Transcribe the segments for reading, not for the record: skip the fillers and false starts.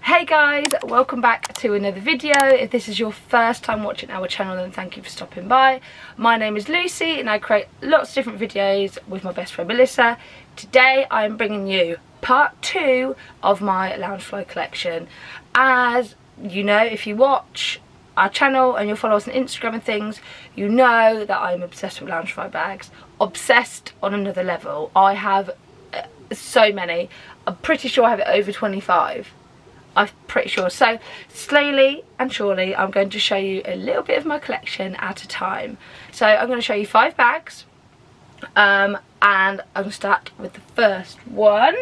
Hey guys, welcome back to another video. If this is your first time watching our channel, then thank you for stopping by. My name is Lucy and I create lots of different videos with my best friend Melissa. Today I'm bringing you part 2 of my Loungefly collection. As you know, if you watch our channel and you follow us on Instagram and things, you know that I'm obsessed with Loungefly bags. Obsessed on another level. I have so many. I'm pretty sure I have over 25. I'm pretty sure. So slowly and surely I'm going to show you a little bit of my collection at a time. So I'm going to show you 5 bags, and I'm going to start with the first one.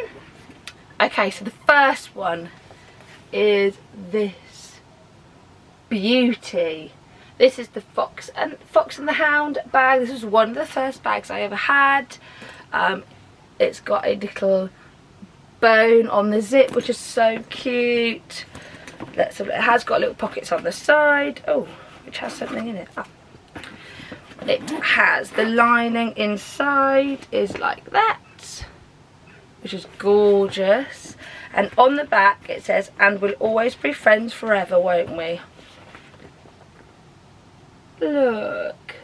Okay, so the first one is this beauty. This is the Fox and the Hound bag. This was one of the first bags I ever had. It's got a little bone on the zip, which is so cute. It has got little pockets on the side, which has something in it. It has the lining inside is like that, which is gorgeous, and on the back it says, "And we'll always be friends forever, won't we?" Look,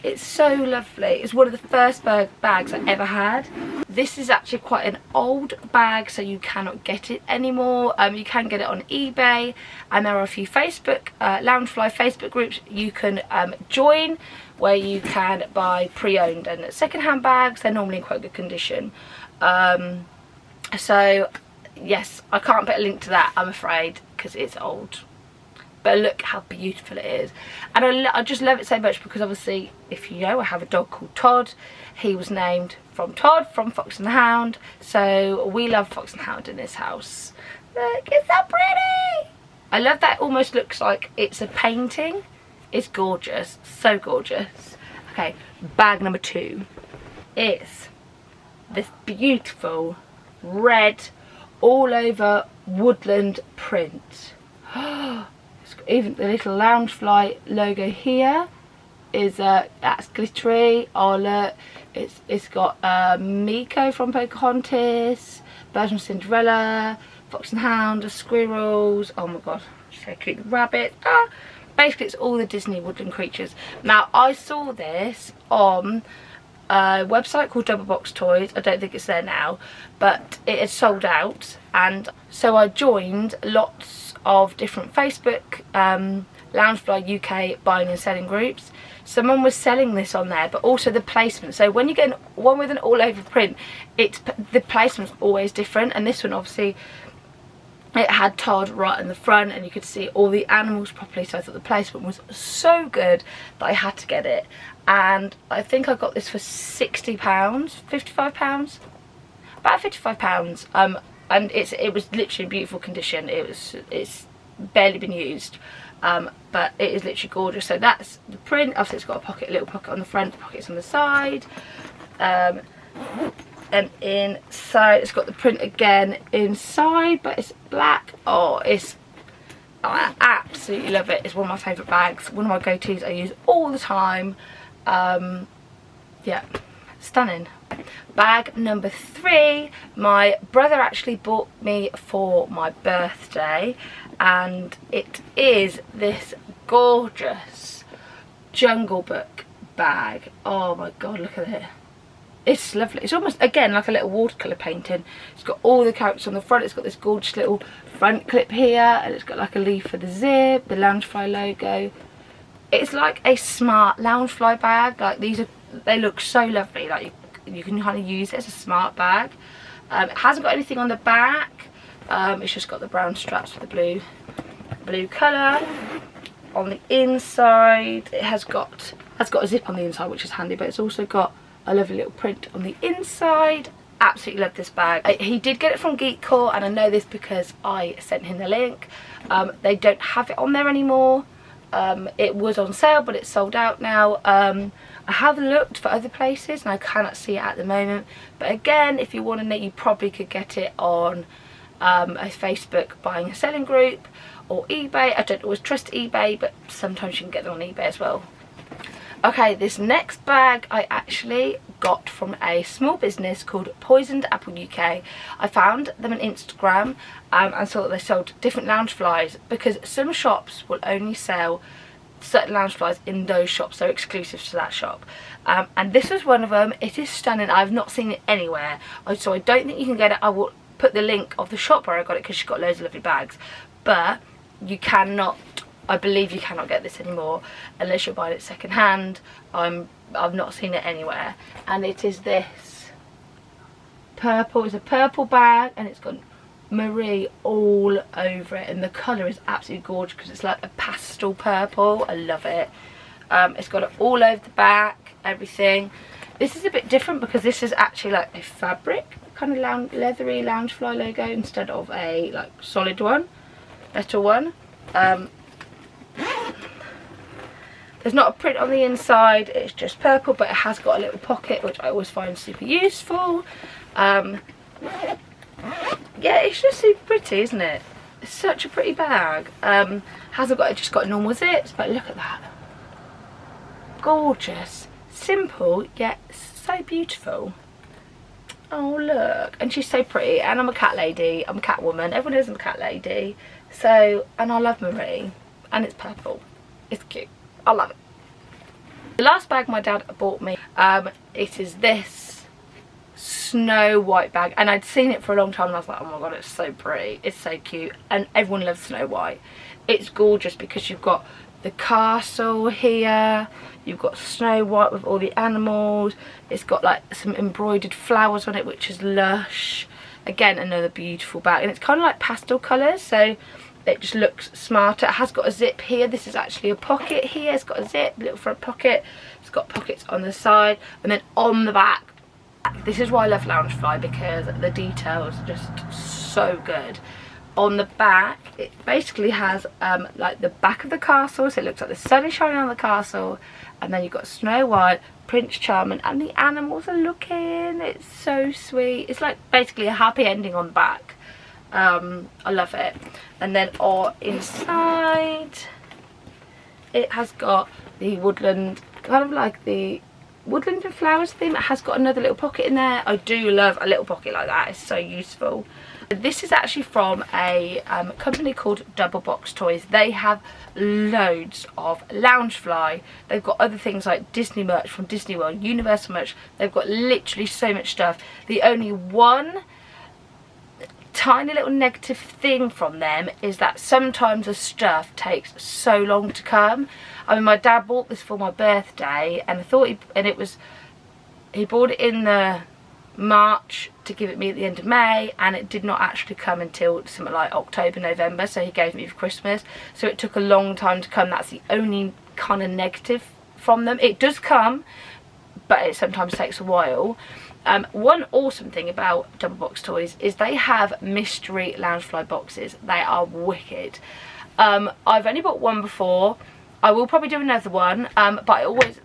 it's so lovely. It's one of the first bags I ever had. This is actually quite an old bag, so you cannot get it anymore. You can get it on eBay, and there are a few Facebook, Loungefly Facebook groups you can join, where you can buy pre-owned and second-hand bags. They're normally in quite good condition. So yes, I can't put a link to that, I'm afraid, because it's old. But look how beautiful it is, and I just love it so much because obviously, if you know, I have a dog called Todd. He was named from Todd from Fox and the Hound, so we love Fox and the Hound in this house. Look, it's so pretty. I love that. It almost looks like it's a painting. It's gorgeous, so gorgeous. Okay, bag number 2 is this beautiful red all over woodland print. Even the little Loungefly logo here is that's glittery. Oh look, it's got Miko from Pocahontas, Birds from Cinderella, Fox and Hound, the squirrels. Oh my god, so cute. The rabbit. Basically it's all the Disney woodland creatures. Now I saw this on a website called Double Box Toys. I don't think it's there now, but it had sold out, and so I joined lots of different Facebook Loungefly UK buying and selling groups. Someone was selling this on there, but also the placement. So when you get one with an all over print, the placement's always different, and this one obviously it had Todd right in the front and you could see all the animals properly, so I thought the placement was so good that I had to get it. And I think I got this for £60, £55, about £55. And it was literally in beautiful condition. It's barely been used, but it is literally gorgeous. So that's the print. Obviously it's got a little pocket on the front, pockets on the side, and inside it's got the print again inside, but it's black. I absolutely love it. It's one of my favourite bags, one of my go-tos. I use all the time. Yeah, stunning. Bag number 3, my brother actually bought me for my birthday, and it is this gorgeous Jungle Book bag. Oh my god, look at it. It's lovely. It's almost, again, like a little watercolour painting. It's got all the characters on the front. It's got this gorgeous little front clip here, and it's got like a leaf for the zip, the Loungefly logo. It's like a smart Loungefly bag. Like, they look so lovely. Like, you can kind of use it as a smart bag. It hasn't got anything on the back. It's just got the brown straps with the blue colour. On the inside, it has got a zip on the inside, which is handy, but it's also got a lovely little print on the inside. Absolutely love this bag. He did get it from Geekcore, and I know this because I sent him the link. They don't have it on there anymore. It was on sale, but it's sold out now. I have looked for other places and I cannot see it at the moment, but again, if you wanted it, you probably could get it on a Facebook buying and selling group or eBay. I don't always trust eBay, but sometimes you can get them on eBay as well. Okay, this next bag I actually got from a small business called Poisoned Apple UK. I found them on Instagram and saw that they sold different Loungeflies, because some shops will only sell certain Loungeflies in those shops. They're exclusive to that shop, and this was one of them. It is stunning. I've not seen it anywhere, so I don't think you can get it. I will put the link of the shop where I got it, because she's got loads of lovely bags, but you cannot, I believe you cannot get this anymore unless you're buying it second hand. I've not seen it anywhere, and it is this purple. It's a purple bag, and it's got Marie all over it, and the colour is absolutely gorgeous because it's like a pastel purple. I love it. It's got it all over the back, everything. This is a bit different because this is actually like a fabric kind of leathery Loungefly logo instead of a like solid one, metal one. There's not a print on the inside, it's just purple, but it has got a little pocket, which I always find super useful. Yeah, it's just super pretty, isn't it? It's such a pretty bag. Hasn't got, it just got normal zips, but look at that. Gorgeous. Simple, yet so beautiful. Oh look, and she's so pretty, and I'm a cat lady, I'm a cat woman, everyone knows I'm a cat lady. So, and I love Marie, and it's purple. It's cute. I love it. The last bag my dad bought me, it is this Snow White bag, and I'd seen it for a long time and I was like, oh my god, it's so pretty, it's so cute, and everyone loves Snow White. It's gorgeous because you've got the castle here, you've got Snow White with all the animals, it's got like some embroidered flowers on it, which is lush. Again, another beautiful bag, and it's kind of like pastel colours, so it just looks smarter. It has got a zip here. This is actually a pocket here. It's got a zip, little front pocket. It's got pockets on the side, and then on the back. This is why I love Loungefly, because the details are just so good. On the back, it basically has like the back of the castle, so it looks like the sun is shining on the castle, and then you've got Snow White, Prince Charming, and the animals are looking. It's so sweet. It's like basically a happy ending on the back. I love it. And then inside, it has got the woodland, kind of like the woodland and flowers theme. It has got another little pocket in there. I do love a little pocket like that. It's so useful. This is actually from a company called Double Box Toys. They have loads of Loungefly. They've got other things like Disney merch from Disney World, Universal merch. They've got literally so much stuff. The only one tiny little negative thing from them is that sometimes the stuff takes so long to come. I mean, my dad bought this for my birthday, and I thought he bought it in the March to give it me at the end of May, and it did not actually come until something like October, November, so he gave me for Christmas, so it took a long time to come. That's the only kind of negative from them. It does come, but it sometimes takes a while. One awesome thing about Double Box Toys is they have mystery Loungefly boxes. They are wicked. I've only bought one before. I will probably do another one, but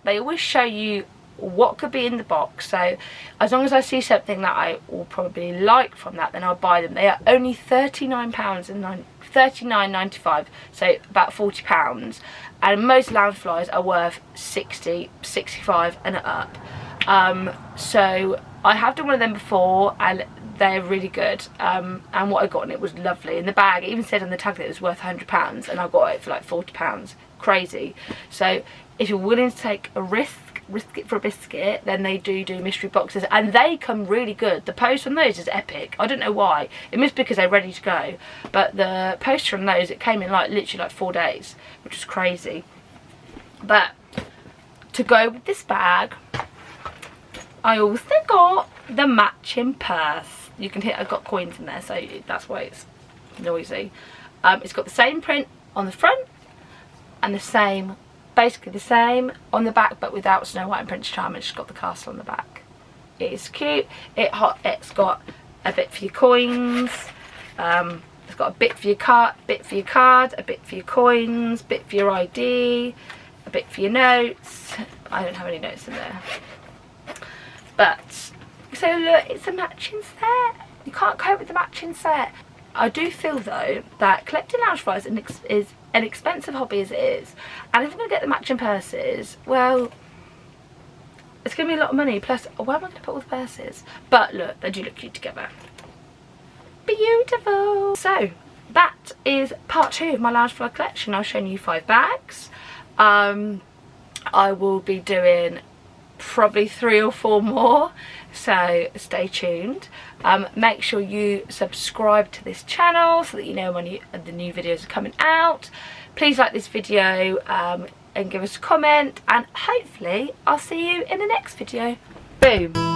they always show you what could be in the box, so as long as I see something that I will probably like from that, then I'll buy them. They are only £39.95, so about £40, and most Loungeflies are worth 60, 65 and up. So I have done one of them before, and they're really good, and what I got in it was lovely. In the bag, it even said on the tag that it was worth £100, and I got it for like £40. Crazy. So if you're willing to take a risk it for a biscuit, then they do mystery boxes, and they come really good. The post on those is epic. I don't know why. It must be because they're ready to go, but the poster on those, it came in like literally like 4 days, which is crazy. But to go with this bag, I also got the matching purse. You can hear I've got coins in there, so that's why it's noisy. It's got the same print on the front and the same, basically the same on the back, but without Snow White and Prince Charming. It's just got the castle on the back. It is cute. It's got a bit for your coins. It's got a bit for your card, a bit for your coins, a bit for your ID, a bit for your notes. I don't have any notes in there. But so look, it's a matching set. You can't cope with the matching set. I do feel though that collecting Loungeflies is an expensive hobby as it is, and if I'm going to get the matching purses, well, It's going to be a lot of money. Plus, where am I going to put all the purses? But look, they do look cute together. Beautiful. So that is part 2 of my Loungefly collection. I've shown you 5 bags. I will be doing probably 3 or 4 more, so stay tuned. Make sure you subscribe to this channel so that you know when the new videos are coming out. Please like this video and give us a comment, and hopefully I'll see you in the next video. Boom.